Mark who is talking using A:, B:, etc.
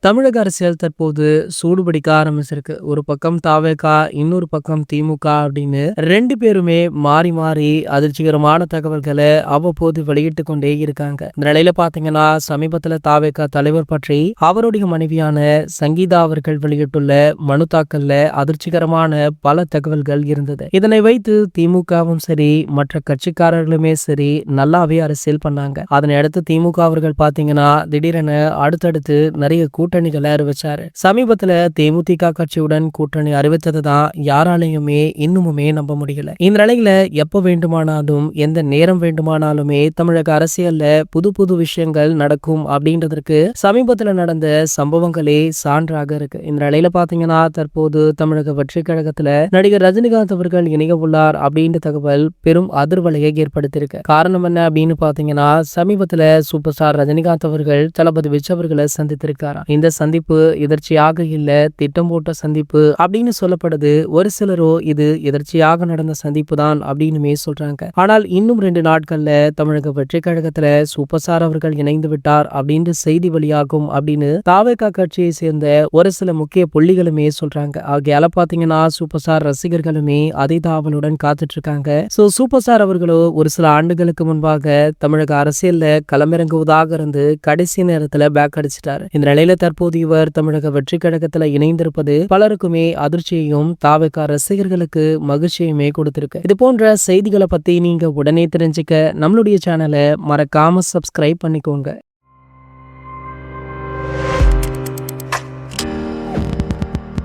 A: தமிழக அரசியல் தற்போது சூடுபிடிக்க ஆரம்பிச்சிருக்கு. ஒரு பக்கம் தாவேகா, இன்னொரு பக்கம் திமுக அப்படின்னு 2 பேருமே மாறி, மாறி அதிர்ச்சிகரமான தகவல்கள அவ்வப்போது வெளியிட்டுக் கொண்டே இருக்காங்க. இந்த நிலையில பார்த்தீங்கன்னா, சமீபத்தில தாவேகா தலைவர் பற்றி அவருடைய மனைவியான சங்கீதா அவர்கள் வெளியிட்டுள்ள மனு தாக்கல்ல அதிர்ச்சிகரமான பல தகவல்கள் இருந்தது. இதனை வைத்து திமுகவும் சரி, மற்ற கட்சிக்காரர்களுமே சரி நல்லாவே அரசியல் பண்ணாங்க. அதனை அடுத்து திமுக அவர்கள் பார்த்தீங்கன்னா, திடீரென அடுத்தடுத்து நிறைய கூட்டணிகளை அறிவிச்சாரு. சமீபத்துல தேமுதிக கட்சியுடன் கூட்டணி அறிவித்ததுதான் யாராலையுமே இன்னுமுமே நம்ப முடியல. இந்த நிலையில எப்ப வேண்டுமானாலும் எந்த நேரம் வேண்டுமானாலுமே தமிழக அரசியல்ல புது புது விஷயங்கள் நடக்கும் அப்படின்றதற்கு சமீபத்துல நடந்த சம்பவங்களே சான்றாக இருக்கு. இந்த நிலையில பாத்தீங்கன்னா தற்போது தமிழக வெற்றி கழகத்துல நடிகர் ரஜினிகாந்த் அவர்கள் இணைய உள்ளார் அப்படின்ற தகவல் பெரும் அதிர்வலையை ஏற்படுத்தியிருக்கு. காரணம் என்ன அப்படின்னு பாத்தீங்கன்னா சமீபத்துல சூப்பர் ஸ்டார் ரஜினிகாந்த் அவர்கள் தளபதி விஜய் அவர்களை சந்தித்திருக்காராம். இந்த சந்திப்பு எதர்ச்சியாக இல்ல திட்டம் போட்ட சந்திப்பு அப்படின்னு சொல்லப்படுது. ஒரு சிலரோ இது எதர்ச்சியாக நடந்த சந்திப்பு தான் அப்படின்னுமே சொல்றாங்க. ஆனால் இன்னும் 2 நாட்கள்ல தமிழக வெற்றி கழகத்துல சூப்பர் ஸ்டார் அவர்கள் இணைந்து விட்டார் அப்படின்னு செய்தி வெளியாகும் அப்படின்னு தாவேகா கட்சியை சேர்ந்த ஒரு சில முக்கிய புள்ளிகளுமே சொல்றாங்க. ஆகையால பாத்தீங்கன்னா சூப்பர் ஸ்டார் ரசிகர்களுமே அதே தாவலுடன் காத்துட்டு இருக்காங்க. சூப்பர் ஸ்டார் அவர்களோ ஒரு சில ஆண்டுகளுக்கு முன்பாக தமிழக அரசியல்ல களமிறங்குவதாக இருந்து கடைசி நேரத்துல பேக் அடிச்சிட்டாரு. இந்த நிலையில தற்போது இவர் தமிழக வெற்றி கழகத்துல இணைந்திருப்பது பலருக்குமே அதிர்ச்சியையும் தாவேகா ரசிகர்களுக்கு மகிழ்ச்சியுமே கொடுத்திருக்கு. இது போன்ற செய்திகளை பத்தி நீங்க உடனே தெரிஞ்சுக்க நம்மளுடைய சேனலை மறக்காம சப்ஸ்கிரைப் பண்ணிக்கோங்க.